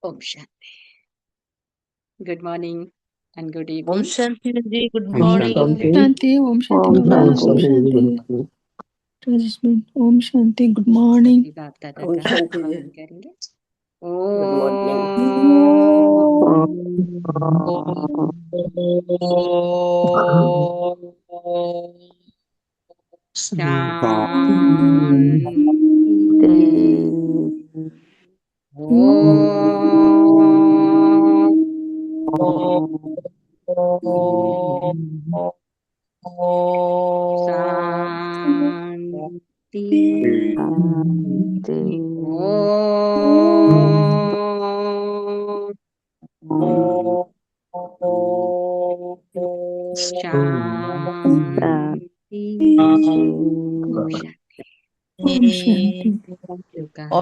ओम शांति। Good morning and good ओम evening. शांति जी, गुड ओम मॉर्निंग। शांति। शांति। ओम शांति ओम बाबा। शांति। ओम शांति राजेश। ओम शांति। Good morning. सभी बाप दादा ओम का शांति। आह्वान करेंगे। Good morning. शांति। शांति। ओम शांति। ओम शांति। जो कहा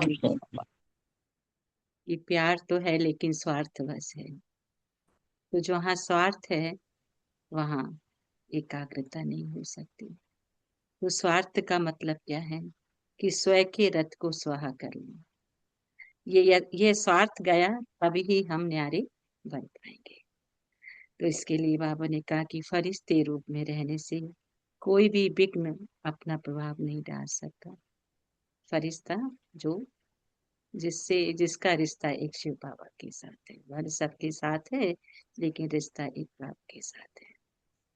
ये प्यार तो है लेकिन स्वार्थ बस है। तो जहाँ स्वार्थ है वहाँ एकाग्रता नहीं हो सकती। तो स्वार्थ का मतलब क्या है कि स्वयं के रथ को स्वाहा कर लें। ये स्वार्थ गया तभी ही हम न्यारे बन पाएंगे। तो इसके लिए बाबा ने कहा कि फरिश्ते रूप में रहने से कोई भी विघ्न अपना प्रभाव नहीं डाल सकता। फरिश्ता जो जिसका रिश्ता एक शिव बाबा के साथ है, वह सबके साथ है लेकिन रिश्ता एक बाप के साथ है।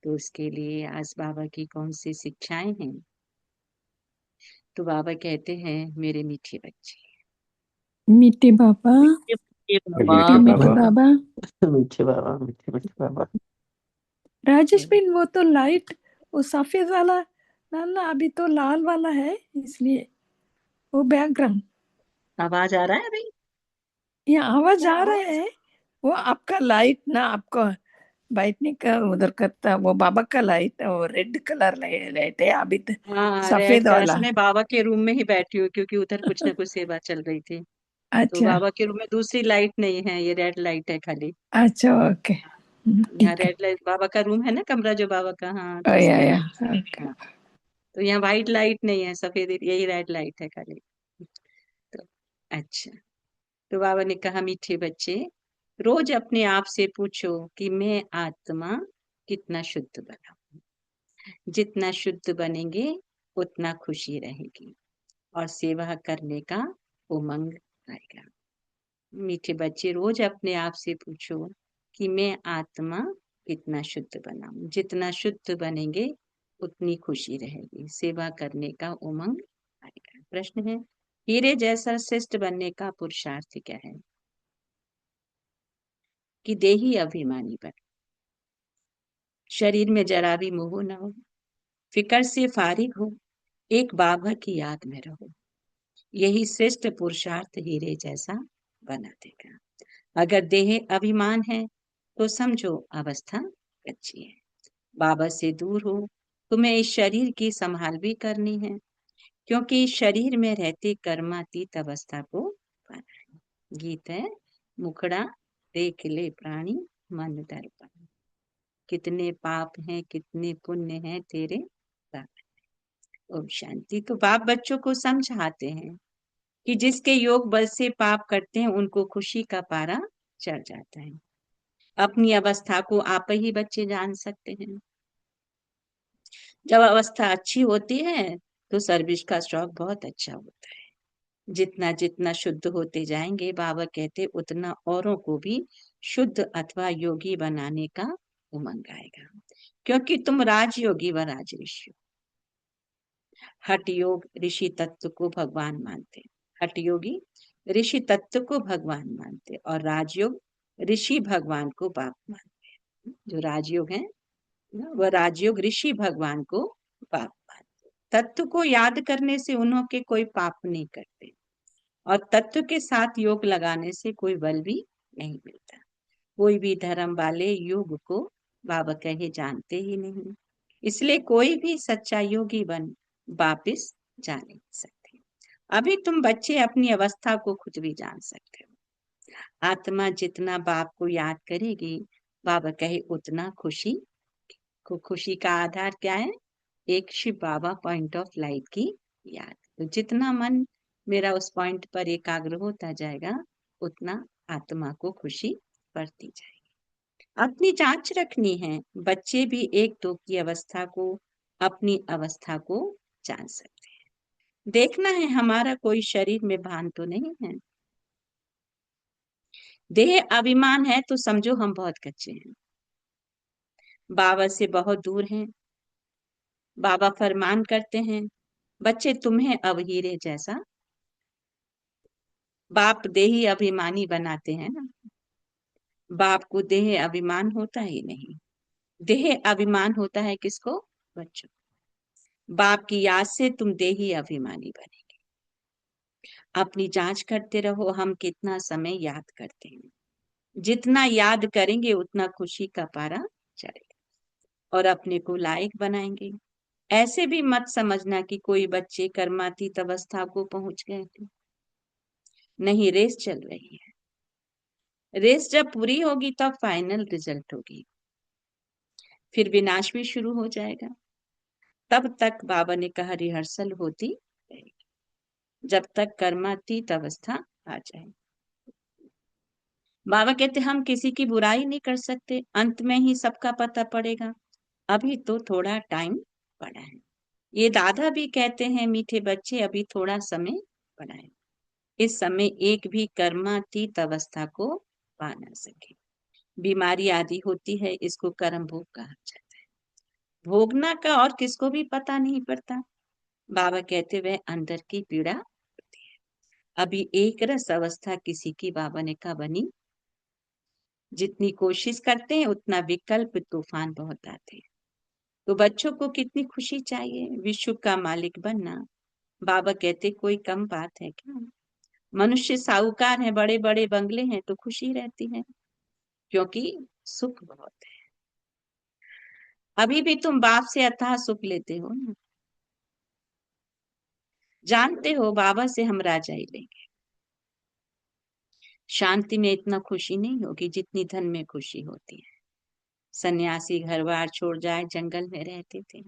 तो उसके लिए आज बाबा की कौन सी शिक्षाएं हैं? तो बाबा कहते हैं मेरे मीठे बच्चे। मीठे बाबा। बाबा। मीठे बाबा। मीठे बाबा। मीठे बाबा। राजेश बिन वो तो लाइट, वो सफेद वाला ना ना, अभी तो लाल वाला है इसलिए वो बैकग्राउंड। आवाज आ रहा है अभी? ये आवाज आ रहा है। वो आपका लाइट ना, आपको बैठने का उधर करता वो बाबा का लाइट, वो रेड कलर लाइट है अभी तो हाँ, रेड सफेद का वाला। मैं बाबा के रूम में ही बैठी हूँ क्योंकि उधर कुछ ना कुछ सेवा चल रही थी। तो अच्छा बाबा के रूम में दूसरी लाइट नहीं है, ये रेड लाइट है खाली। अच्छा, ओके यहाँ ठीक है। रेड लाइट बाबा का रूम है ना, कमरा जो बाबा का, हाँ तो या इसलिए। ओके। हाँ, तो यहाँ व्हाइट लाइट नहीं है, सफेद यही रेड लाइट है खाली। तो अच्छा, तो बाबा ने कहा मीठे बच्चे रोज अपने आप से पूछो कि मैं आत्मा कितना शुद्ध बना। जितना शुद्ध बनेंगे उतना खुशी रहेगी और सेवा करने का उमंग आएगा। मीठे बच्चे रोज अपने आप से पूछो कि मैं आत्मा कितना शुद्ध बनाऊं। जितना शुद्ध बनेंगे उतनी खुशी रहेगी, सेवा करने का उमंग आएगा। प्रश्न है, हीरे जैसा श्रेष्ठ बनने का पुरुषार्थ क्या है? कि देही अभिमानी बने, शरीर में जरा भी मोह न हो, फिकर से फारिग हो, एक बाबा की याद में रहो। यही श्रेष्ठ पुरुषार्थ हीरे जैसा बना देगा। अगर देह अभिमान है तो समझो अवस्था कच्ची है। बाबा से दूर हो, तुम्हें इस शरीर की संभाल भी करनी है, क्योंकि शरीर में रहते कर्मातीत अवस्था को पाना है। गीत है, मुखड़ा देख ले प्राणी मन दर्पण, कितने पाप हैं कितने पुण्य हैं तेरे दामन। ओम शांति। तो बाप बच्चों को समझाते हैं कि जिसके योग बल से पाप करते हैं उनको खुशी का पारा चढ़ जाता है। अपनी अवस्था को आप ही बच्चे जान सकते हैं। जब अवस्था अच्छी होती है तो सर्विस का शौक बहुत अच्छा होता है। जितना जितना शुद्ध होते जाएंगे, बाबा कहते उतना औरों को भी शुद्ध अथवा योगी बनाने का उमंग आएगा, क्योंकि तुम राजयोगी व राज ऋषि। हठ योग ऋषि तत्व को भगवान मानते, हठ योगी ऋषि तत्व को भगवान मानते और राजयोग ऋषि भगवान को बाप मानते। जो राजयोग है वह राजयोग ऋषि भगवान को पाप मानते। तत्व को याद करने से उन्होंने कोई पाप नहीं करते और तत्व के साथ योग लगाने से कोई बल भी नहीं मिलता। कोई भी धर्म वाले योग को बाबा कहे जानते ही नहीं, इसलिए कोई भी सच्चा योगी बन वापिस जा नहीं सकते। अभी तुम बच्चे अपनी अवस्था को खुद भी जान सकते हो। आत्मा जितना बाप को याद करेगी, बाबा कहे उतना खुशी का आधार क्या है? एक शिव बाबा पॉइंट ऑफ लाइट की याद। तो जितना मन मेरा उस पॉइंट पर एकाग्र होता जाएगा उतना आत्मा को खुशी बढ़ती जाएगी। अपनी जांच रखनी है। बच्चे भी 1-2 की अवस्था को, अपनी अवस्था को जान सकते हैं। देखना है हमारा कोई शरीर में भान तो नहीं है। देह अभिमान है तो समझो हम बहुत कच्चे हैं, बाबा से बहुत दूर हैं। बाबा फरमान करते हैं, बच्चे तुम्हें अब हीरे जैसा, बाप देही अभिमानी बनाते हैं ना। बाप को देह अभिमान होता ही नहीं। देह अभिमान होता है किसको? बच्चों। बाप की याद से तुम देही अभिमानी बनेंगे। अपनी जांच करते रहो, हम कितना समय याद करते हैं। जितना याद करेंगे उतना खुशी का पारा चढ़ेगा और अपने को लायक बनाएंगे। ऐसे भी मत समझना कि कोई बच्चे कर्मातीत अवस्था को पहुंच गए थे। नहीं, रेस चल रही है। रेस जब पूरी होगी तब फाइनल रिजल्ट होगी, फिर विनाश भी शुरू हो जाएगा। तब तक बाबा ने कहा रिहर्सल होती रहेगी, जब तक कर्मातीत अवस्था आ जाए। बाबा कहते हम किसी की बुराई नहीं कर सकते, अंत में ही सबका पता पड़ेगा। अभी तो थोड़ा टाइम पड़ा है। ये दादा भी कहते हैं, मीठे बच्चे अभी थोड़ा समय पड़ा है। इस समय एक भी कर्मातीत अवस्था को पा ना सके। बीमारी आदि होती है, इसको कर्म भोग कहा जाता है। भोगना का और किसको भी पता नहीं पड़ता। बाबा कहते वह अंदर की पीड़ा होती है। अभी एक रस अवस्था किसी की बाबा ने कहा बनी। जितनी कोशिश करते हैं उतना विकल्प तूफान बहुत आते हैं। तो बच्चों को कितनी खुशी चाहिए, विश्व का मालिक बनना। बाबा कहते कोई कम बात है क्या? मनुष्य साहूकार है, बड़े बड़े बंगले हैं तो खुशी रहती है, क्योंकि सुख बहुत है। अभी भी तुम बाप से अथाह सुख लेते हो ना। जानते हो बाबा से हम राजाई लेंगे। शांति में इतना खुशी नहीं होगी जितनी धन में खुशी होती है। सन्यासी घर बार छोड़ जाए, जंगल में रहते थे,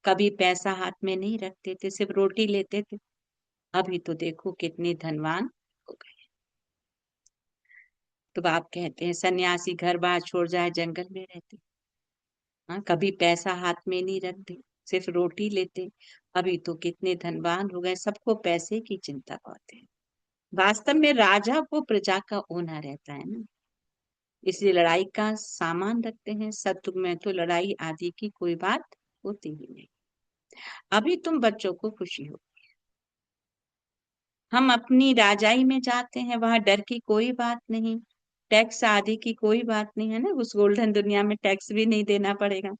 कभी पैसा हाथ में नहीं रखते थे, सिर्फ रोटी लेते थे। अभी तो देखो कितने धनवान हो गए। तो बाप कहते हैं सन्यासी घर बार छोड़ जाए, जंगल में रहते, हाँ, कभी पैसा हाथ में नहीं रखते, सिर्फ रोटी लेते। अभी तो कितने धनवान हो गए, सबको पैसे की चिंता बहुत है। वास्तव में राजा को प्रजा का होना रहता है ना, इसलिए लड़ाई का सामान रखते हैं। सत्युग में तो लड़ाई आदि की कोई बात होती ही नहीं। अभी तुम बच्चों को खुशी हो, हम अपनी राजाई में जाते हैं, वहां डर की कोई बात नहीं, टैक्स आदि की कोई बात नहीं है ना। उस गोल्डन दुनिया में टैक्स भी नहीं देना पड़ेगा।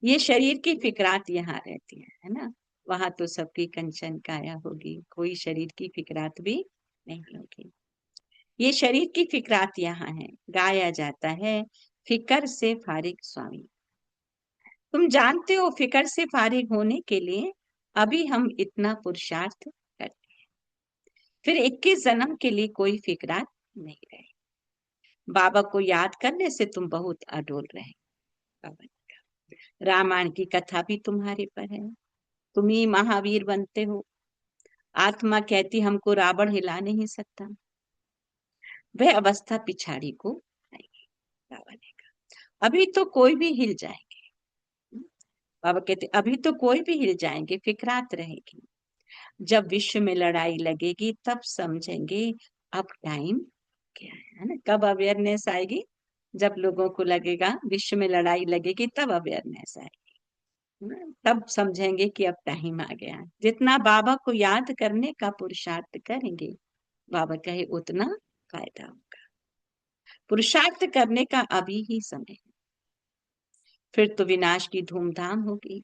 ये शरीर की फिकरात यहाँ रहती है ना। वहां तो सबकी कंचन काया होगी, कोई शरीर की फिकरात भी नहीं होगी। ये शरीर की फिकरात यहाँ है। गाया जाता है फिकर से फारिग स्वामी। तुम जानते हो फिकर से फारिग होने के लिए अभी हम इतना पुरुषार्थ करते हैं, फिर 21 जन्म के लिए कोई फिकरात नहीं रहे। बाबा को याद करने से तुम बहुत अडोल रहे। बाबा ने कहा, रामायण की कथा भी तुम्हारे पर है, तुम ही महावीर बनते हो। आत्मा कहती हमको रावण हिला नहीं सकता। वह अवस्था पिछाड़ी को आएगी। बाबा ने कहा अभी तो कोई भी हिल जाएंगे। बाबा कहते अभी तो कोई भी हिल जाएंगे, फिकरात रहेगी। जब विश्व में लड़ाई लगेगी तब समझेंगे अब टाइम क्या है ना। कब अवेयरनेस आएगी? जब लोगों को लगेगा विश्व में लड़ाई लगेगी तब अवेयरनेस आएगी ना? तब समझेंगे कि अब टाइम आ गया। जितना बाबा को याद करने का पुरुषार्थ करेंगे, बाबा कहे उतना फायदा होगा। पुरुषार्थ करने का अभी ही समय है, फिर तो विनाश की धूमधाम होगी।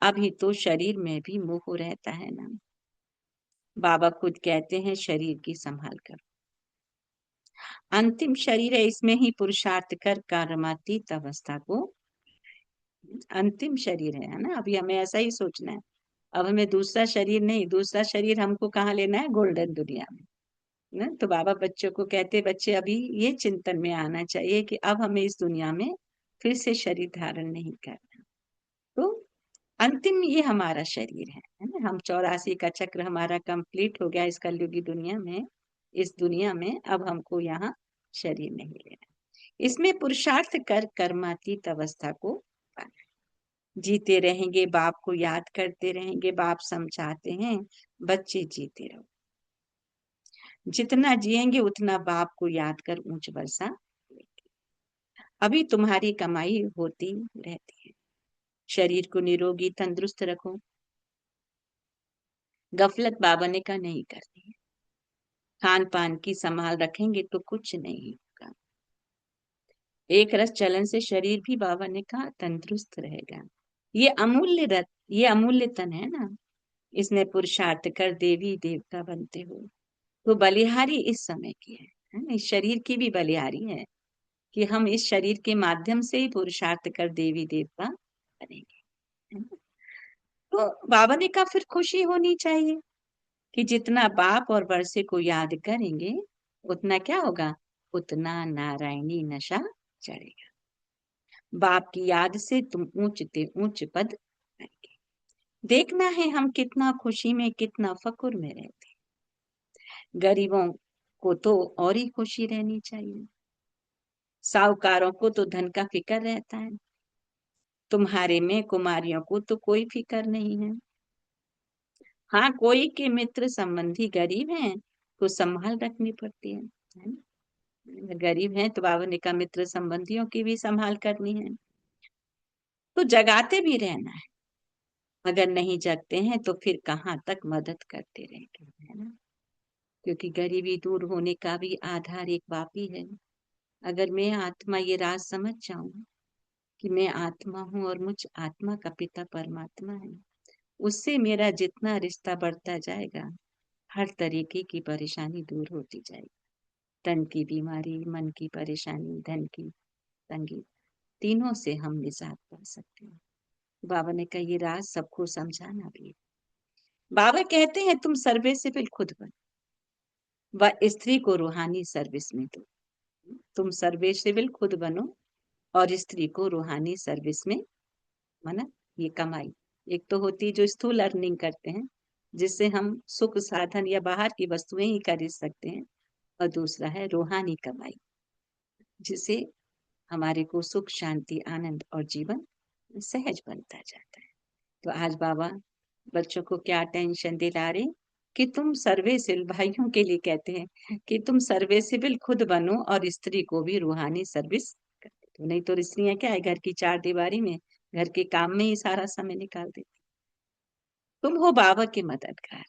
अभी तो शरीर में भी मोह रहता है ना। बाबा खुद कहते हैं शरीर की संभाल कर। अंतिम शरीर है, इसमें ही पुरुषार्थ कर कर्मातीत अवस्था को, अंतिम शरीर है ना। अभी हमें ऐसा ही सोचना है। अब हमें दूसरा शरीर नहीं, दूसरा शरीर हमको कहाँ लेना है? गोल्डन दुनिया में ना। तो बाबा बच्चों को कहते, बच्चे अभी ये चिंतन में आना चाहिए कि अब हमें इस दुनिया में फिर से शरीर धारण नहीं करना। तो अंतिम ये हमारा शरीर है ना। हम 84 का चक्र हमारा कंप्लीट हो गया इस कलयुगी दुनिया में। इस दुनिया में अब हमको यहाँ शरीर नहीं लेना। इसमें पुरुषार्थ कर कर्मातीत अवस्था को पाना। जीते रहेंगे, बाप को याद करते रहेंगे, बाप समझाते हैं, बच्चे जीते रहो। जितना जिएंगे उतना बाप को याद कर ऊंच वर्षा लेंगे। अभी तुम्हारी कमाई होती रहती है। शरीर को निरोगी तंदुरुस्त रखो। गफलत बाबा ने कहा नहीं करनी है। खान पान की संभाल रखेंगे तो कुछ नहीं होगा। एक रस चलन से शरीर भी बाबा ने कहा तंदुरुस्त रहेगा। ये अमूल्य रत्न, ये अमूल्य तन है ना, इसमें पुरुषार्थ कर देवी देवता बनते हो। तो बलिहारी इस समय की है ना, इस शरीर की भी बलिहारी है कि हम इस शरीर के माध्यम से ही पुरुषार्थ कर देवी देवता बनेंगे, है ना? तो बाबा ने कहा फिर खुशी होनी चाहिए कि जितना बाप और वर्षे को याद करेंगे उतना क्या होगा, उतना नारायणी नशा चढ़ेगा। बाप की याद से तुम ऊंचते ऊंच पद पाएंगे। देखना है हम कितना खुशी में कितना फकुर में रहते हैं। गरीबों को तो और ही खुशी रहनी चाहिए। साहूकारों को तो धन का फिक्र रहता है, तुम्हारे में कुमारियों को तो कोई फिक्र नहीं है। हाँ, कोई के मित्र संबंधी गरीब हैं तो संभाल रखनी पड़ती है ना? गरीब हैं तो बाबा ने कहा मित्र संबंधियों की भी संभाल करनी है। तो जगाते भी रहना है। अगर नहीं जगते हैं तो फिर कहाँ तक मदद करते रहेंगे, है ना? क्योंकि गरीबी दूर होने का भी आधार एक बाप ही है। अगर मैं आत्मा ये राज समझ जाऊं कि मैं आत्मा हूँ और मुझ आत्मा का पिता परमात्मा है, उससे मेरा जितना रिश्ता बढ़ता जाएगा, हर तरीके की परेशानी दूर होती जाएगी। तन की बीमारी, मन की परेशानी, धन की तंगी, तीनों से हम निजात पा सकते हैं। बाबा ने कहा ये राज सबको समझाना भी है। बाबा कहते हैं तुम सर्विसेबल खुद बनो व स्त्री को रूहानी सर्विस में दो। तुम सर्विसेबल खुद बनो और स्त्री को रूहानी सर्विस में, माना ये कमाई एक तो होती है जो स्थूल अर्निंग करते हैं जिससे हम सुख साधन या बाहर की वस्तुएं ही खरीद सकते हैं, और दूसरा है रूहानी कमाई जिससे हमारे को सुख शांति आनंद और जीवन सहज बनता जाता है। तो आज बाबा बच्चों को क्या टेंशन दिला रहे कि तुम सर्विसेबल, भाइयों के लिए कहते हैं कि तुम सर्विसेबल खुद बनो और स्त्री को भी रूहानी सर्विस करते। तो नहीं तो स्त्रियां क्या है, घर की चार दीवारी में, घर के काम में ही सारा समय निकाल देती। तुम हो बाबा के मददगार।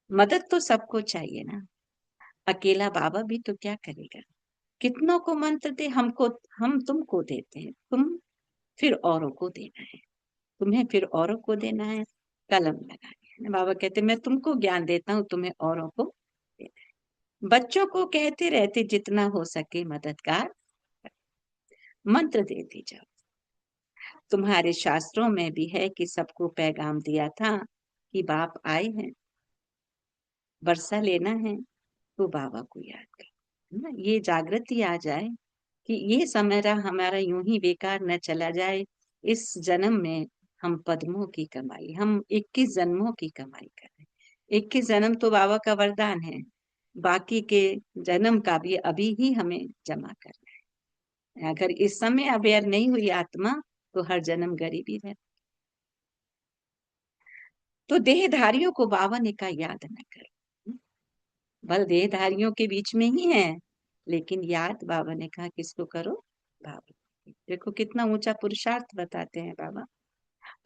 मदद तो सबको चाहिए ना, अकेला बाबा भी तो क्या करेगा। कितनों को मंत्र दे, हमको हम तुमको देते हैं, तुम फिर औरों को देना है, तुम्हें फिर औरों को देना है, कलम लगानी है। बाबा कहते मैं तुमको ज्ञान देता हूँ, तुम्हें औरों को देना है। बच्चों को कहते रहते जितना हो सके मददगार मंत्र देते जाओ। तुम्हारे शास्त्रों में भी है कि सबको पैगाम दिया था कि बाप आए हैं, वर्षा लेना है तो बाबा को याद कर, है ना? ये जागृति आ जाए कि ये समय हमारा यूं ही बेकार न चला जाए। इस जन्म में हम पद्मों की कमाई, हम 21 जन्मों की कमाई करें। 21 जन्म तो बाबा का वरदान है, बाकी के जन्म का भी अभी ही हमें जमा करना है। अगर इस समय अवेयर नहीं हुई आत्मा तो हर जन्म गरीबी है। तो देहधारियों को बाबा ने कहा याद न करो, बल देहधारियों के बीच में ही है, लेकिन याद बाबा ने कहा किसको करो, बाबा। देखो कितना ऊंचा पुरुषार्थ बताते हैं बाबा।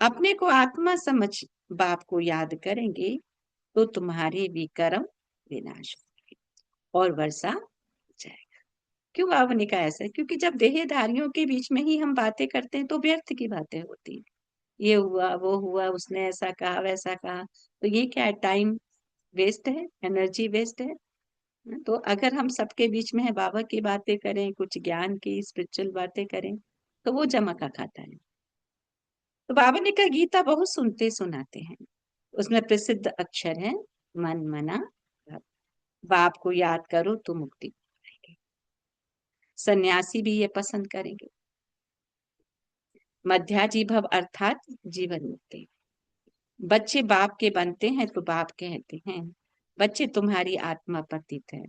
अपने को आत्मा समझ बाप को याद करेंगे तो तुम्हारे भी कर्म विनाश होंगे और वर्षा जाएगा। क्यों बाबा ने कहा ऐसा? क्योंकि जब देहधारियों के बीच में ही हम बातें करते हैं तो व्यर्थ की बातें होती है। ये हुआ वो हुआ, उसने ऐसा कहा वैसा कहा, तो ये क्या है, टाइम वेस्ट है, एनर्जी वेस्ट है। तो अगर हम सबके बीच में है, बाबा की बातें करें, कुछ ज्ञान की स्पिरिचुअल बातें करें, तो वो जमा का खाता है। तो बाबा ने कहा गीता बहुत सुनते सुनाते हैं, उसमें प्रसिद्ध अक्षर है मन मना भव। बाप को याद करो तो मुक्ति पाएंगे। सन्यासी भी ये पसंद करेंगे। मध्याजी भव अर्थात जीवन मुक्ति। बच्चे बाप के बनते हैं तो बाप कहते हैं बच्चे तुम्हारी आत्मा पतित है,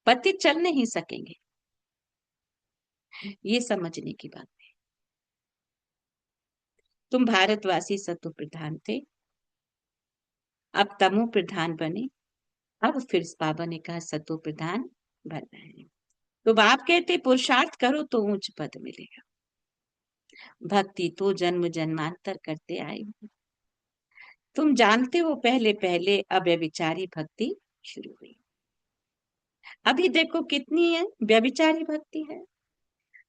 पति चल नहीं सकेंगे। ये समझने की बात है। तुम भारतवासी सतो प्रधान थे, अब तमो प्रधान बने, अब फिर बाबा ने कहा सतो प्रधान बनना है। तो बाप कहते पुरुषार्थ करो तो ऊंच पद मिलेगा। भक्ति तो जन्म जन्मांतर करते आए हो। तुम जानते हो पहले पहले अव्यभिचारी भक्ति शुरू हुई। अभी देखो कितनी है व्यभिचारी भक्ति है।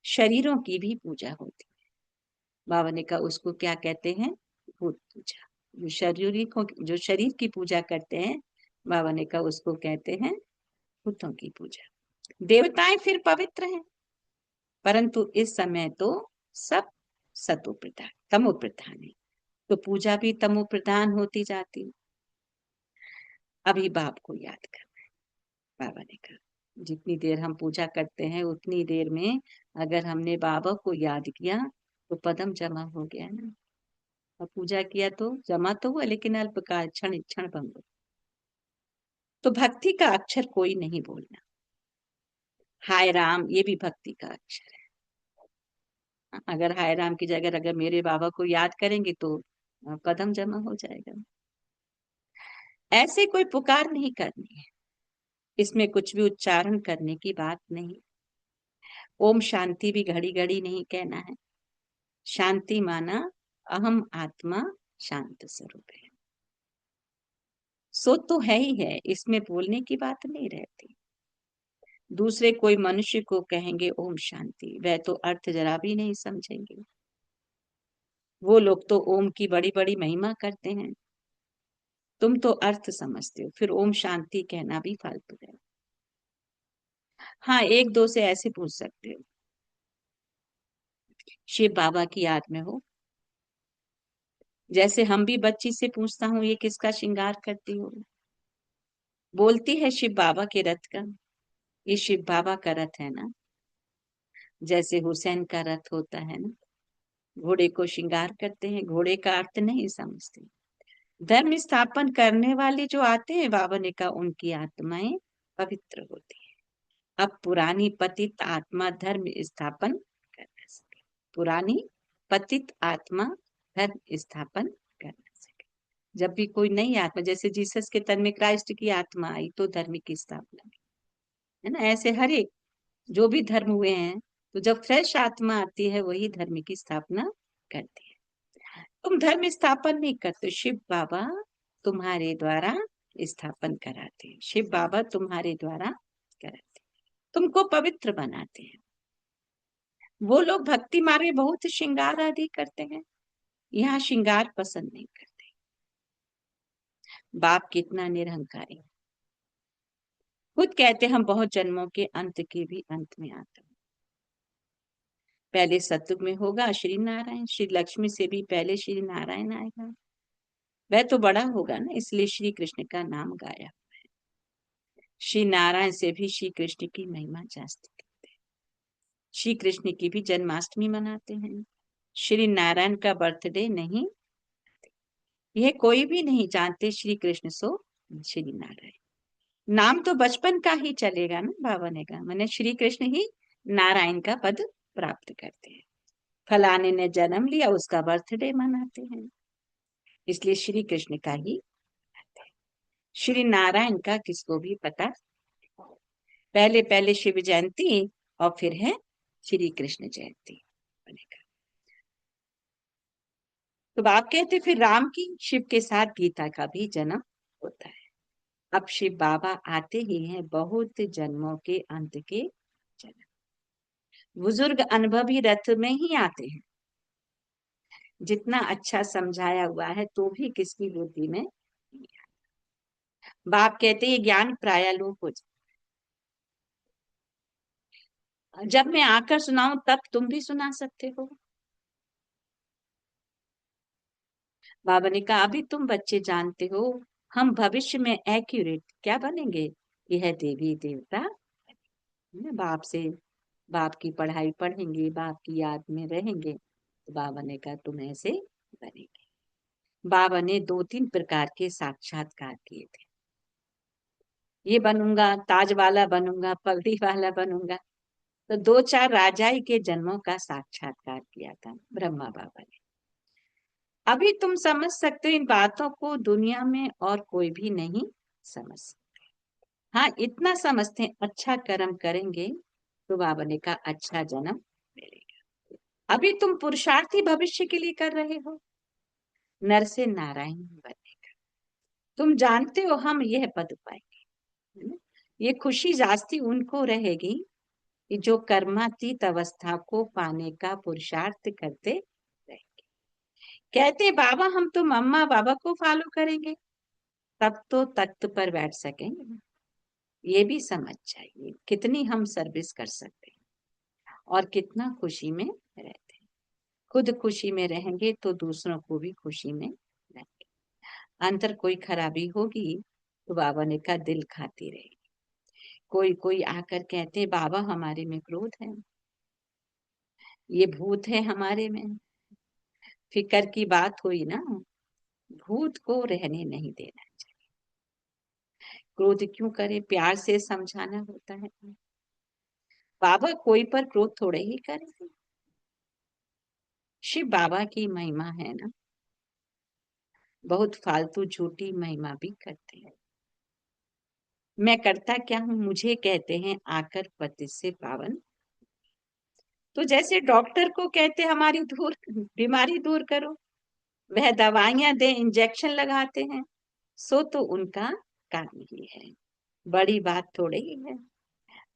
शरीरों की भी पूजा होती है। बाबा ने कहा उसको क्या कहते हैं? भूत पूजा। जो शरीर की पूजा करते हैं, बाबा ने कहा उसको कहते हैं भूतों की पूजा। देवताएं फिर पवित्र हैं, परंतु इस समय तो सब सतो प्रधान तमो प्रधान है, तो पूजा भी तमो प्रधान होती जाती है। अभी बाप को याद करना है। बाबा ने कहा जितनी देर हम पूजा करते हैं उतनी देर में अगर हमने बाबा को याद किया तो पदम जमा हो गया ना। और पूजा किया तो जमा तो हुआ, लेकिन अल्पकाल क्षण क्षण भंग। तो भक्ति का अक्षर कोई नहीं बोलना। हाय राम ये भी भक्ति का अक्षर है। अगर हाय राम की जगह अगर मेरे बाबा को याद करेंगे तो पदम जमा हो जाएगा। ऐसे कोई पुकार नहीं करनी है, इसमें कुछ भी उच्चारण करने की बात नहीं। ओम शांति भी घड़ी घड़ी नहीं कहना है। शांति माना अहम आत्मा शांत स्वरूप है, सो तो है ही है, इसमें बोलने की बात नहीं रहती। दूसरे कोई मनुष्य को कहेंगे ओम शांति, वह तो अर्थ जरा भी नहीं समझेंगे। वो लोग तो ओम की बड़ी बड़ी महिमा करते हैं, तुम तो अर्थ समझते हो, फिर ओम शांति कहना भी फालतू है। हाँ एक दो से ऐसे पूछ सकते हो शिव बाबा की याद में हो, जैसे हम भी बच्ची से पूछता हूँ ये किसका श्रृंगार करती हो, बोलती है शिव बाबा के रथ का। ये शिव बाबा का रथ है ना, जैसे हुसैन का रथ होता है ना। घोड़े को श्रृंगार करते हैं, घोड़े का अर्थ नहीं समझते। धर्म स्थापन करने वाले जो आते हैं, बाबा ने कहा उनकी आत्माएं पवित्र होती है। अब पुरानी पतित आत्मा धर्म स्थापन कर न सके। पुरानी पतित आत्मा धर्म स्थापन कर न सके। जब भी कोई नई आत्मा, जैसे जीसस के तन में क्राइस्ट की आत्मा आई तो धर्म की स्थापना है ना। ऐसे हर एक जो भी धर्म हुए हैं, तो जब फ्रेश आत्मा आती है वही धर्म की स्थापना करती है। तुम धर्म स्थापन नहीं करते, शिव बाबा तुम्हारे द्वारा स्थापन कराते हैं। शिव बाबा तुम्हारे द्वारा कराते हैं, तुमको पवित्र बनाते हैं। वो लोग भक्ति मार्ग बहुत श्रृंगार आदि करते हैं, यहाँ श्रृंगार पसंद नहीं करते। बाप कितना निरहंकारी, खुद कहते हम बहुत जन्मों के अंत के भी अंत में आता हूँ। पहले सतयुग में होगा श्री नारायण, श्री लक्ष्मी से भी पहले श्री नारायण आएगा। वह तो बड़ा होगा ना, इसलिए श्री कृष्ण का नाम गाया। श्री नारायण से भी श्री कृष्ण की महिमा जास्ती करते हैं। श्री कृष्ण की भी जन्माष्टमी मनाते हैं। श्री नारायण का बर्थडे नहीं, यह कोई भी नहीं जानते श्री कृष्ण सो श्री नारायण। नाम तो बचपन का ही चलेगा ना, बाबा ने कहा मैंने श्री कृष्ण ही नारायण का पद प्राप्त करते हैं। फलाने ने जन्म लिया उसका बर्थडे मनाते हैं, इसलिए श्री कृष्ण का ही। श्री नारायण का किसको भी पता। पहले पहले शिव जयंती और फिर है श्री कृष्ण जयंती बनेगा। तो बाप कहते फिर राम की शिव के साथ गीता का भी जन्म होता है। अब शिव बाबा आते ही हैं बहुत जन्मों के अंत के जन्म। बुजुर्ग अनुभवी रथ में ही आते हैं। जितना अच्छा समझाया हुआ है तो भी किसकी बुद्धि में नहीं आता। बाप कहते ये ज्ञान प्रायः हो जाए, जब मैं आकर सुनाऊं तब तुम भी सुना सकते हो। बाबा ने कहा अभी तुम बच्चे जानते हो, हम भविष्य में एक्यूरेट क्या बनेंगे, यह देवी देवता बाप से बाप की पढ़ाई पढ़ेंगे, बाप की याद में रहेंगे। तो बाबा ने कहा तुम ऐसे बनेंगे। बाबा ने 2-3 प्रकार के साक्षात्कार किए थे। ये बनूंगा, ताज वाला बनूंगा, पगड़ी वाला बनूंगा। तो 2-4 राजाई के जन्मों का साक्षात्कार किया था ब्रह्मा बाबा ने। अभी तुम समझ सकते हो इन बातों को, दुनिया में और कोई भी नहीं समझ सकता। हाँ, इतना समझते हैं, अच्छा कर्म करेंगे तो बाबा ने कहा अच्छा जन्म मिलेगा। अभी तुम पुरुषार्थी भविष्य के लिए कर रहे हो, नर से नारायण बनने का। तुम जानते हो हम यह पद पाएंगे, है ना? ये खुशी जास्ती उनको रहेगी कि जो कर्मातीत अवस्था को पाने का पुरुषार्थ करते रहेंगे। कहते बाबा हम तो मम्मा बाबा को फॉलो करेंगे, तब तो तख्त पर बैठ सकेंगे ना। ये भी समझ चाहिए कितनी हम सर्विस कर सकते हैं और कितना खुशी में रहते हैं। खुद खुशी में रहेंगे तो दूसरों को भी खुशी में रहेंगे। अंदर कोई खराबी होगी तो बाबा ने कहा दिल खाती रहेगी। कोई कोई आकर कहते बाबा हमारे में क्रोध है, ये भूत है हमारे में। फिकर की बात हुई ना, भूत को रहने नहीं देना चाहिए। क्रोध क्यों करे, प्यार से समझाना होता है। बाबा कोई पर क्रोध थोड़े ही करेंगे। शिव बाबा की महिमा है ना, बहुत फालतू झूठी महिमा भी करते हैं। मैं करता क्या हूं, मुझे कहते हैं आकर पति से पावन। तो जैसे डॉक्टर को कहते हमारी बीमारी दूर करो, वह दवाइयां दे, इंजेक्शन लगाते हैं, सो तो उनका काम ही है। बड़ी बात थोड़े ही है,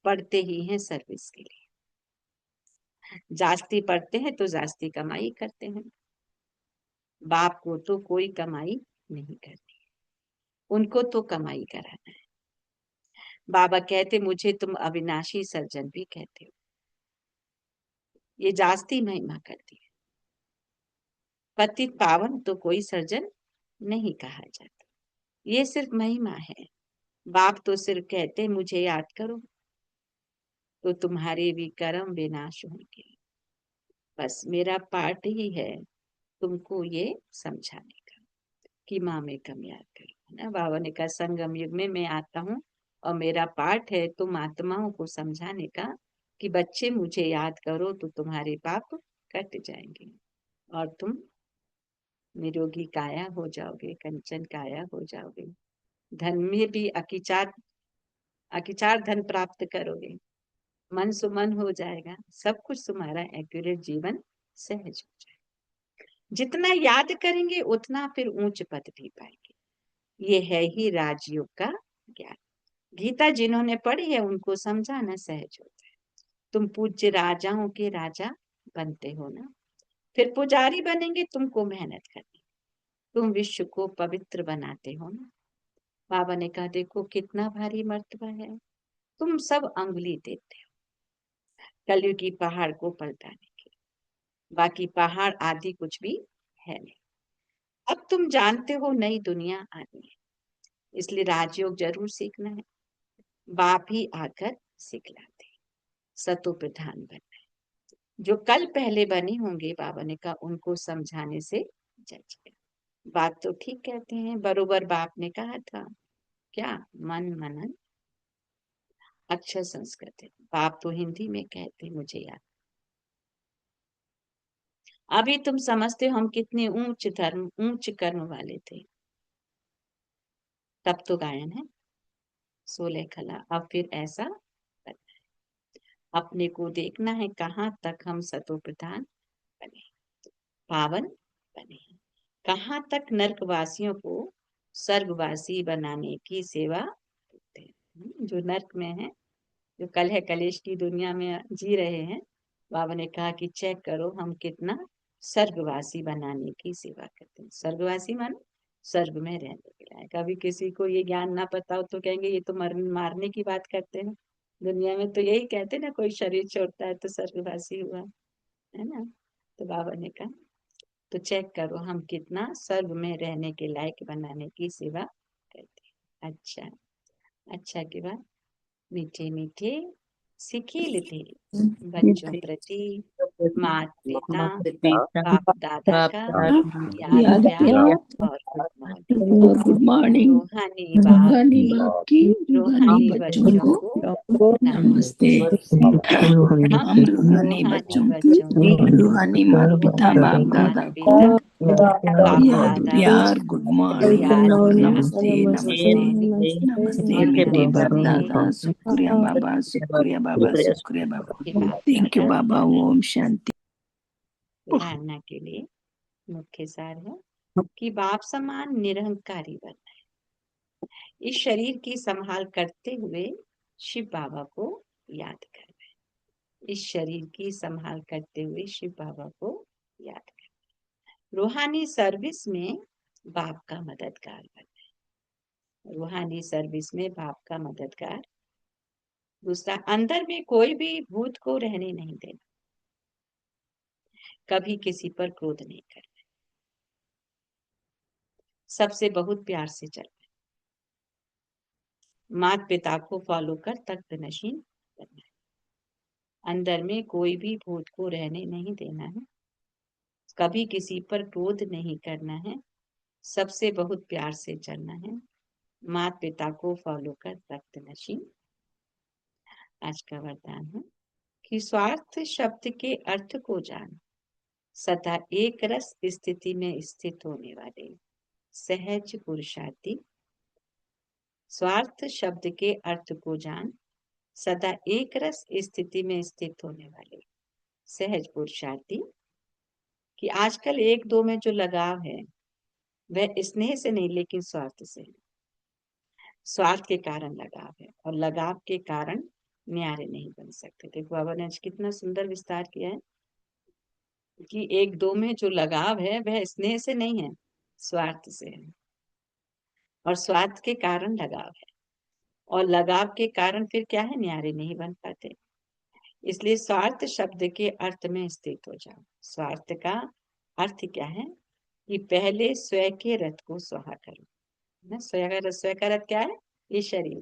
पढ़ते ही हैं सर्विस के लिए। जास्ती पढ़ते हैं तो जास्ती कमाई करते हैं। बाप को तो कोई कमाई नहीं करनी, उनको तो कमाई कराना है। बाबा कहते मुझे तुम अविनाशी सर्जन भी कहते हो, ये जास्ती महिमा करती है। पतित पावन तो कोई सर्जन नहीं कहा जाता, ये सिर्फ महिमा है। बाप तो सिर्फ कहते मुझे याद करो तो तुम्हारे भी कर्म विनाश होंगे। बस मेरा पार्ट ही है तुमको ये समझाने का कि माँ में कम याद करो, है ना। बाबा ने कहा संगम युग में मैं आता हूँ और मेरा पार्ट है तुम आत्माओं को समझाने का कि बच्चे मुझे याद करो तो तुम्हारे पाप कट जाएंगे और तुम निरोगी काया हो जाओगे, कंचन काया हो जाओगे। धन में भी अकिचार अकिचार धन प्राप्त करोगे, मन सुमन हो जाएगा, सब कुछ तुम्हारा एक्यूरेट जीवन सहज हो जाएगा। जितना याद करेंगे उतना फिर ऊंच पद भी पाएंगे। ये है ही राजयोग का ज्ञान। गीता जिन्होंने पढ़ी है उनको समझाना सहज होता है। तुम पूज्य राजाओं के राजा बनते हो ना, फिर पुजारी बनेंगे, तुमको मेहनत करनी। तुम विश्व को पवित्र बनाते हो ना। बाबा ने कहा देखो कितना भारी मर्तबा है, तुम सब अंगुली देते हो कलयुग की पहाड़ को पलटाने के, बाकी पहाड़ आदि कुछ भी है नहीं। अब तुम जानते हो नई दुनिया आनी है, इसलिए राजयोग जरूर सीखना है। बाप ही आकर सिखलाते, सतो प्रधान बनना है। जो कल पहले बने होंगे बाबा ने कहा उनको समझाने से जचेगा। बात तो ठीक कहते हैं, बरोबर बाप ने कहा था क्या, मन मनन अक्षर संस्कृत है। बाप तो हिंदी में कहते मुझे याद। अभी तुम समझते हो हम कितने ऊंच धर्म ऊंच कर्म वाले थे, तब तो गायन है 16 कला। अब फिर ऐसा करना है, अपने को देखना है कहाँ तक हम सतो प्रधान बने, पावन बने, कहाँ तक नर्कवासियों को स्वर्गवासी बनाने की सेवा करते हैं। जो नर्क में है, जो कलह कलेश की दुनिया में जी रहे हैं, बाबा ने कहा कि चेक करो हम कितना स्वर्गवासी बनाने की सेवा करते हैं। स्वर्गवासी मान स्वर्ग में रहने के लायक। कभी किसी को ये ज्ञान ना पता हो तो कहेंगे ये तो मारने की बात करते हैं। दुनिया में तो यही कहते हैं ना, कोई शरीर छोड़ता है तो स्वर्गवासी हुआ, है ना। तो बाबा ने कहा तो चेक करो हम कितना स्वर्ग में रहने के लायक बनाने की सेवा करते हैं। अच्छा अच्छा के बाद मीठे मीठे सिखिल थे बच्चों प्रति माता पिता पिता बाप दादा बाप का दादा याद याद प्यार प्यार और गुड मॉर्निंग। और गुड मॉर्निंग। रूहानी बाप रूहानी की बाप की रूहानी रूहानी बच्चों बच्चों को को नमस्ते। हम हम रूहानी रूहानी बच्चों बच्चों की की रूहानी माता पिता बाप रूहानी दादा माता को पिता बाप याद दादा प्यार गुड मॉर्निंग याद और प्यार नमस्ते गुड नमस्ते मॉर्निंग नमस्ते और मेरे बाप नमस्ते दादा। शुक्रिया बाबा, शुक्रिया बाबा, शुक्रिया बाबा। कि बाप थैंक यू दादा बाबा। ओम शांति। धारणा के लिए मुख्य सार है कि बाप समान निरहंकारी बनना है। इस शरीर की संभाल करते हुए शिव बाबा को याद करना है। इस शरीर की संभाल करते हुए शिव बाबा को याद करना है। रूहानी सर्विस में बाप का मददगार बनना है। रूहानी सर्विस में बाप का मददगार। दूसरा, अंदर में कोई भी भूत को रहने नहीं देना। कभी किसी पर क्रोध नहीं करना। सबसे बहुत प्यार से चलना। माता पिता को फॉलो कर तख्त नशीन करना है। अंदर में कोई भी भूत को रहने नहीं देना है। कभी किसी पर क्रोध नहीं करना है। सबसे बहुत प्यार से चलना है। माता पिता को फॉलो कर तख्त नशीन। आज का वरदान है कि स्वार्थ शब्द के अर्थ को जान, सदा एक रस स्थिति में स्थित होने वाले सहज पुरुषार्थी। स्वार्थ शब्द के अर्थ को जान, सदा एक रस स्थिति में स्थित होने वाले सहज पुरुषार्थी। कि आजकल एक दो में जो लगाव है वह स्नेह से नहीं लेकिन स्वार्थ से है। स्वार्थ के कारण लगाव है और लगाव के कारण न्यारे नहीं बन सकते। देखो बाबा ने आज कितना सुंदर विस्तार किया है कि एक दो में जो लगाव है वह स्नेह से नहीं है, स्वार्थ से है। और स्वार्थ के कारण लगाव है और लगाव के कारण फिर क्या है, न्यारे नहीं बन पाते। इसलिए स्वार्थ शब्द के अर्थ में स्थित हो जाओ। स्वार्थ का अर्थ क्या है कि पहले स्वयं के रथ को स्वाहा करो ना। स्वयं का रथ क्या है, ये शरीर।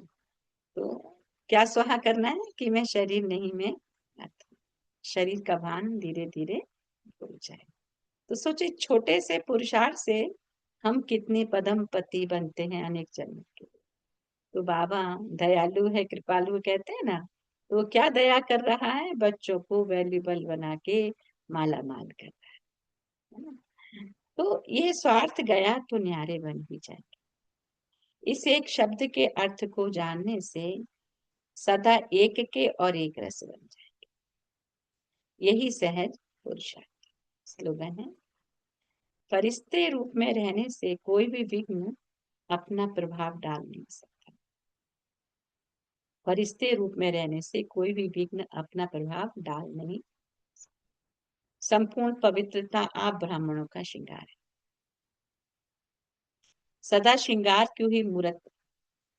तो क्या स्वाहा करना है कि मैं शरीर नहीं, मैं आत्मा। शरीर का भान धीरे धीरे भूल जाए। तो सोचिए छोटे से पुरुषार्थ से हम कितने पदम पति बनते हैं अनेक जन्म के। तो बाबा दयालु है, कृपालु कहते हैं ना। तो वो क्या दया कर रहा है, बच्चों को वैल्यूबल बना के माला माल कर रहा है ना। तो ये स्वार्थ गया तो न्यारे बन ही जाए। इस एक शब्द के अर्थ को जानने से सदा एक के और एक रस बन जाएंगे। यही सहज पुरुषार्थ। स्लोगन है, फरिश्ते रूप में रहने से कोई भी विघ्न अपना प्रभाव डाल नहीं सकता। फरिश्ते रूप में रहने से कोई भी विघ्न अपना प्रभाव डाल नहीं। संपूर्ण पवित्रता आप ब्राह्मणों का श्रृंगार है। सदा श्रृंगार क्यों ही मूर्त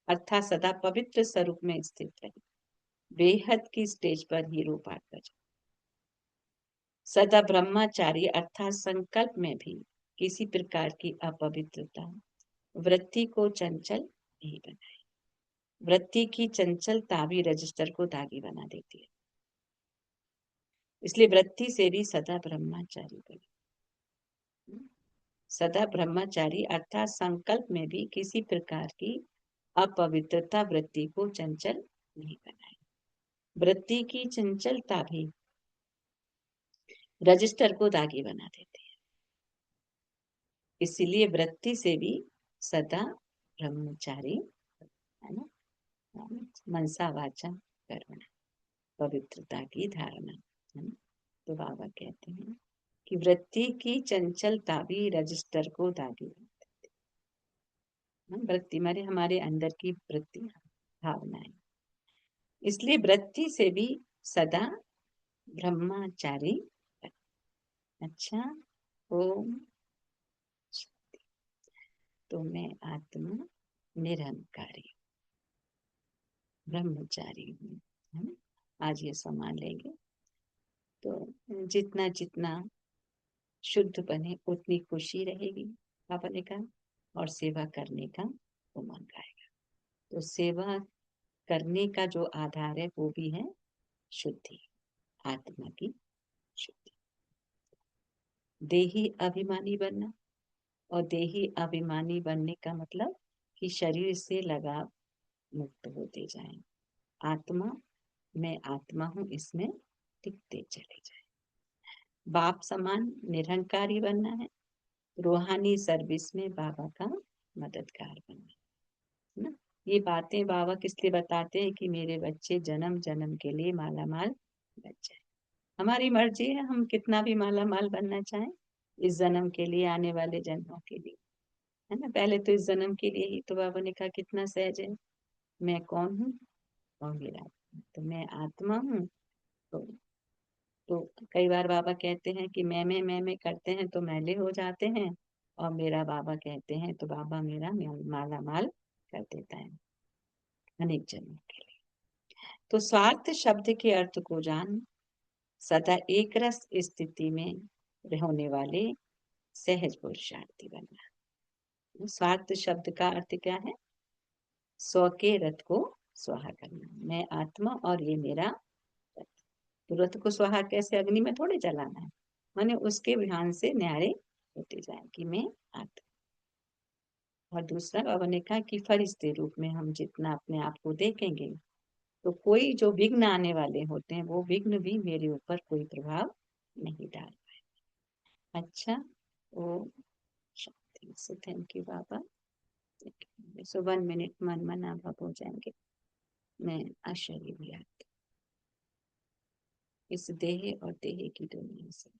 अर्थात सदा पवित्र स्वरूप में स्थित रहे। बेहद की स्टेज पर हीरो पाठ बजा। सदा ब्रह्मचारी अर्थात संकल्प में भी किसी प्रकार की अपवित्रता वृत्ति को चंचल नहीं बनाए। वृत्ति की चंचलता भी रजिस्टर को दागी बना देती है। इसलिए वृत्ति से भी सदा ब्रह्मचारी बने। सदा ब्रह्मचारी अर्थात संकल्प में भी किसी प्रकार की अपवित्रता वृत्ति को चंचल नहीं बनाए। वृत्ति की चंचलता भी रजिस्टर को दागी बना देती है। इसीलिए वृत्ति से भी सदा ब्रह्मचारी है ना। मनसा वाचा कर्मणा, पवित्रता की धारणा है ना। तो बाबा कहते हैं कि वृत्ति की चंचलता भी रजिस्टर को दागी बना देती है। वृत्ति मारे हमारे अंदर की वृत्ति, भावनाएं। इसलिए वृत्ति से भी सदा ब्रह्मचारी। अच्छा, ओम। तो मैं आत्मा निरंकारी ब्रह्मचारी हूँ, है ना। आज ये सम्मान लेंगे तो जितना जितना शुद्ध बने उतनी खुशी रहेगी, पापा ने कहा, और सेवा करने का उमंग आएगा। तो सेवा करने का जो आधार है वो भी है शुद्धि, आत्मा की शुद्धि। देही अभिमानी बनना, और देही अभिमानी बनने का मतलब कि शरीर से लगाव मुक्त होते जाएं। आत्मा, मैं आत्मा हूं, इसमें टिकते चले जाएं। बाप समान निरहंकारी बनना है, रूहानी सर्विस में बाबा का मददगार बनना है ना। ये बातें बाबा किस लिए बताते हैं कि मेरे बच्चे जन्म जन्म के लिए माला माल बन जाए। हमारी मर्जी है, हम कितना भी माला माल बनना चाहें, इस जन्म के लिए, आने वाले जन्मों के लिए, है ना। पहले तो इस जन्म के लिए ही तो बाबा ने कहा कितना सहज है, मैं कौन हूँ और मेरा, तो मैं आत्मा हूँ। तो कई बार बाबा कहते हैं कि मैं करते हैं तो मैले हो जाते हैं, और मेरा बाबा कहते हैं तो बाबा मेरा माला माल कर देता है अनेक जन्मों के लिए। तो स्वार्थ शब्द के अर्थ को जान सदा एक रस स्थिति में रहने वाले सहज पुरुषार्थी बनना। स्वार्थ शब्द का अर्थ क्या है? स्व के रथ को स्वाहा करना। मैं आत्मा और ये मेरा रथ। तो रथ को स्वाहा कैसे? अग्नि में थोड़े जलाना है, माने उसके ध्यान से न्यारे होते जाए कि मैं आत्मा। और दूसरा बाबा ने कहा कि फरिश्ते रूप में हम जितना अपने आप को देखेंगे, तो कोई जो विघ्न आने वाले होते हैं, वो विघ्न भी मेरे ऊपर कोई प्रभाव नहीं डाल पाए। अच्छा, ओ शांति से, thank you Baba. So 1 minute मन आप हो जाएंगे। मैं आश्चर्य भी आती इस देह और देह की दुनिया से।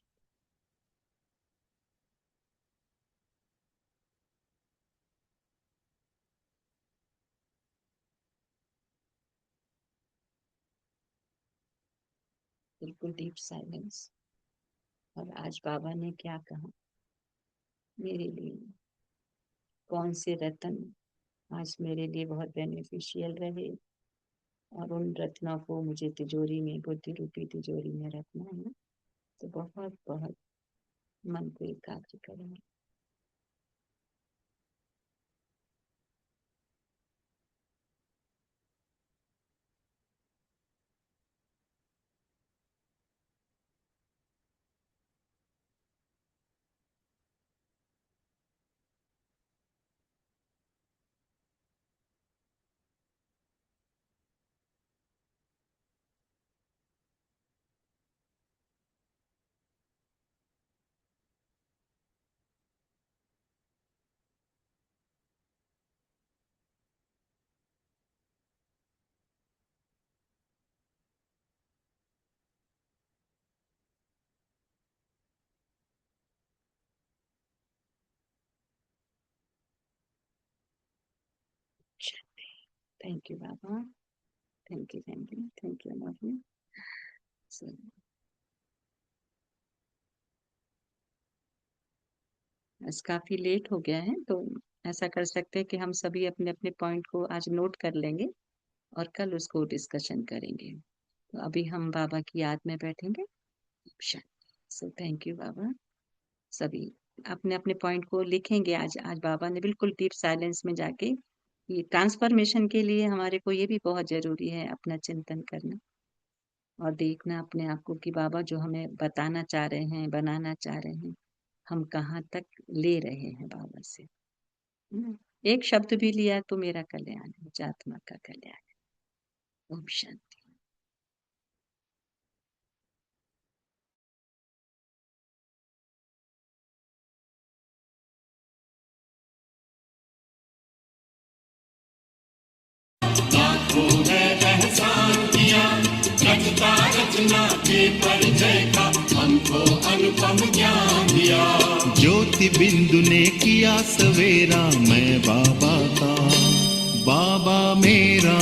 बिल्कुल डीप साइलेंस। और आज बाबा ने क्या कहा मेरे लिए, कौन से रत्न आज मेरे लिए बहुत बेनिफिशियल रहे, और उन रत्नों को मुझे तिजोरी में, बुद्धि रूपी तिजोरी में रखना है ना। तो बहुत बहुत मन को एकाग्र करेंगे। Thank you Baba, thank you, thank you, thank you, love you. बस काफी लेट हो गया है, तो ऐसा कर सकते हैं कि हम सभी अपने अपने पॉइंट को आज नोट कर लेंगे और कल उसको डिस्कशन करेंगे। तो अभी हम बाबा की याद में बैठेंगे। सो थैंक यू बाबा। सभी अपने अपने पॉइंट को लिखेंगे। आज आज बाबा ने बिल्कुल डीप साइलेंस में जाके, ये ट्रांसफॉर्मेशन के लिए हमारे को ये भी बहुत जरूरी है अपना चिंतन करना और देखना अपने आप को कि बाबा जो हमें बताना चाह रहे हैं, बनाना चाह रहे हैं, हम कहाँ तक ले रहे हैं बाबा से। एक शब्द भी लिया तो मेरा कल्याण है, आत्मा का कल्याण है। ओम शांति। रचता रचना के परिचय का हमको अनुपम ज्ञान दिया। ज्योति बिंदु ने किया सवेरा, मैं बाबा का बाबा मेरा।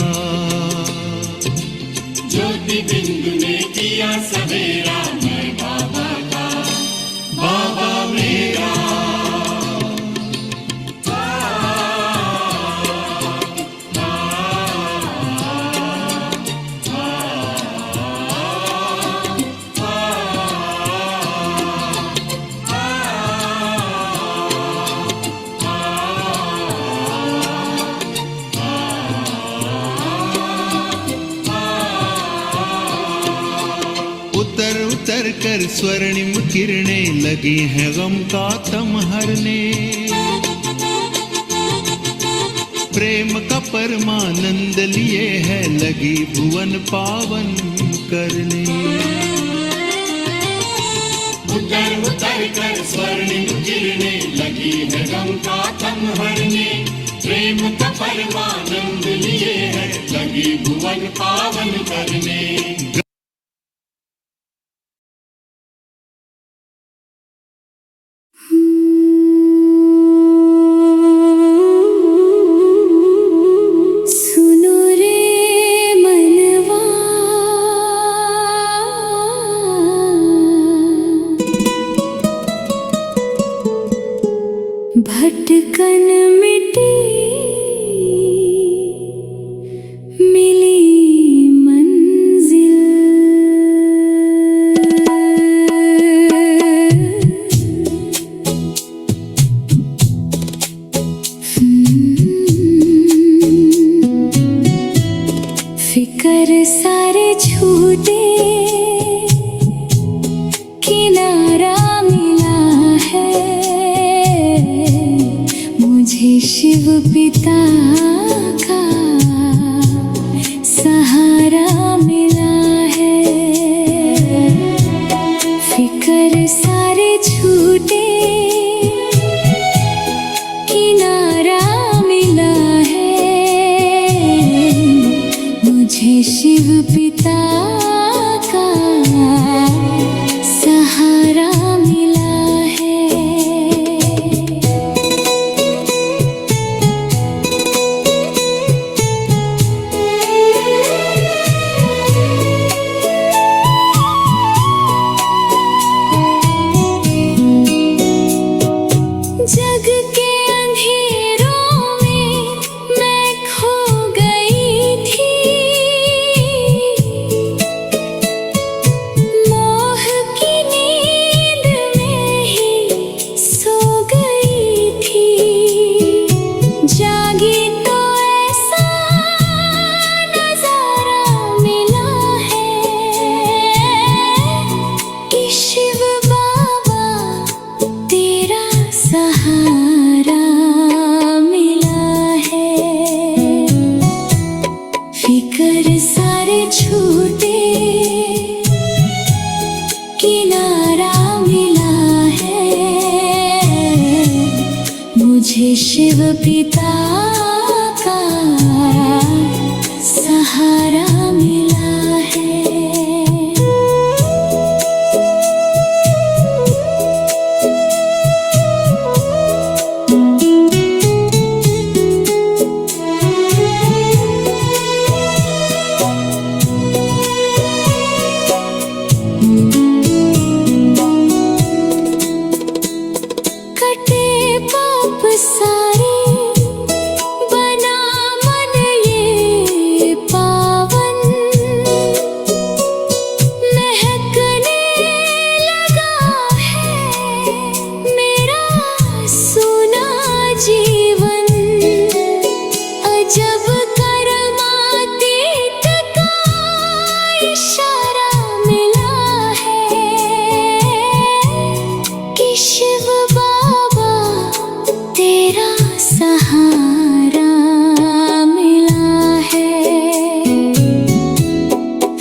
ज्योति बिंदु ने किया सवेरा, मैं बाबा का बाबा मेरा। कर स्वर्णिम किरणें लगी हैं गम का तम हरने। प्रेम का परमानंद लिए है लगी भुवन पावन करने। उतर उतर कर स्वर्णिम किरणें लगी है गम का तम हरने। प्रेम का परमानंद लिए है लगी भुवन पावन करने। सुनो रे मनवा भटकन मिटी मिली फिकर सारे छूटे किनारा मिला है मुझे शिव पिता का सहारा मिला है। फिकर सारे छूटे किनारा मिला है मुझे शिव पिता का सहारा मिला है। जग के अंधेरों में मैं खो गई थी। मोह की नींद में ही सो गई थी। जागी तो ऐसा नजारा मिला है कि शिव बाबा तेरा सहारा मिला है। फिकर सारे छूटे किनारा मिला है मुझे शिव पिता का सहारा मिला है। कटे पाप सारे बना मन ये पावन। महकने लगा है मेरा सुना जीवन। अजब कर्मातीत का इशारा मिला है कि शिव बाबा तेरा सहारा मिला है।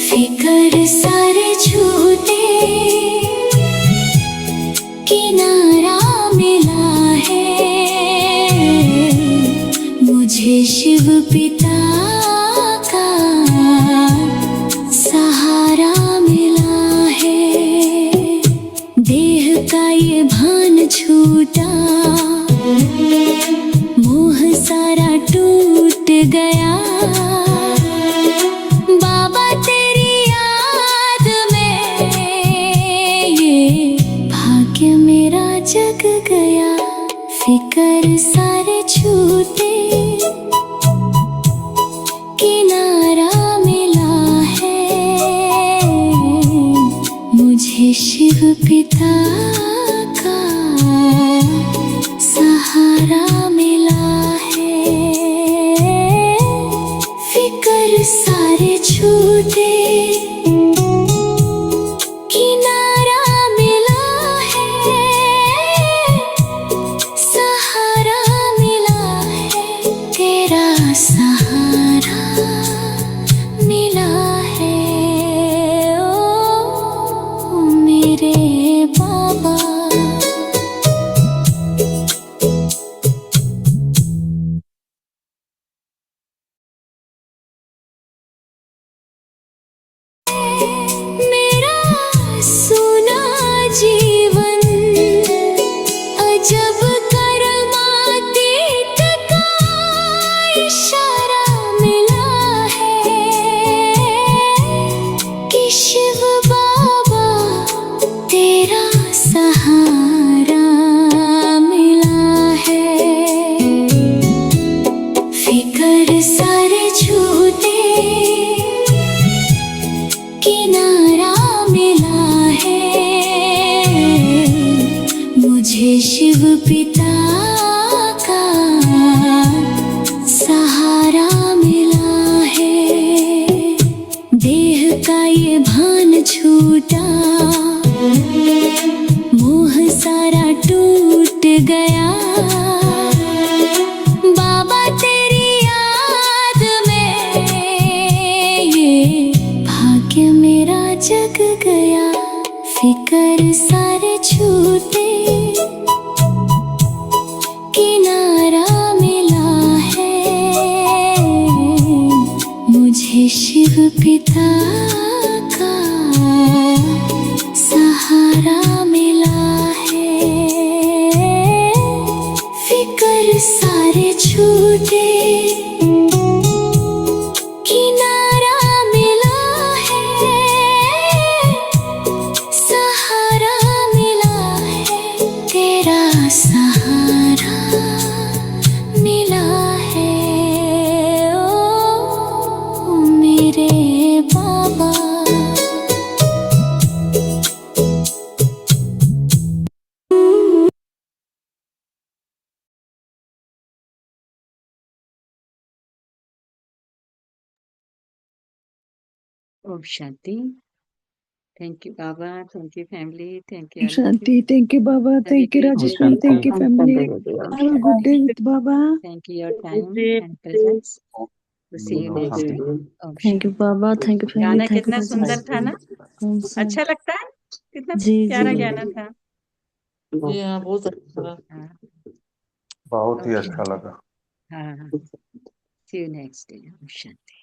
फिकर सारे छूटे किनारा मिला है मुझे शिव पिता का सहारा मिला है। देह का ये भान छूटा मोह सारा टूट गया। बाबा तेरी याद में ये भाग्य मेरा जग गया। फिकर सारे छूटे किनारा मिला है मुझे शिव पिता का सहारा मिला है। फिकर सारे छूटे किनारा सहारा मिला है। ओ मेरे बाबा, मेरा सुना जीवन अजब करमातीत का इशारा मिला है कि शिव बाबा तेरा सहारा मिला है। फिकर सारे झूठे किनारा मिला है। मुझे शिव पिता का सहारा मिला है। देह का ये भान छूटा, मोह सारा टूट गया। बाबा तेरी याद में ये भाग्य मेरा जग गया। फिकर सारे छूटे किनारा मिला है। मुझे शिव पिता का सहारा मिला है। फिकर सारे छूटे किनारा मिला है। सहारा मिला है, तेरा सहारा मिला है। ओ मेरे बाबा, ओम शांति। Thank you Baba, thank you family, thank you शांति, thank you Baba, thank you Rajeshwari, thank you family. Have a good day with Baba. Thank you your time and presence. See you next day. Om thank you Baba, thank you गाना family, thank कितना you सुंदर था ना, कौन सा? अच्छा लगता है, कितना जी प्यारा जी गाना था। जी हाँ, बहुत अच्छा लगा। हाँ, बहुत ही ओके। अच्छा लगा। हाँ, सी यू नेक्स्ट डे। ओम शांति।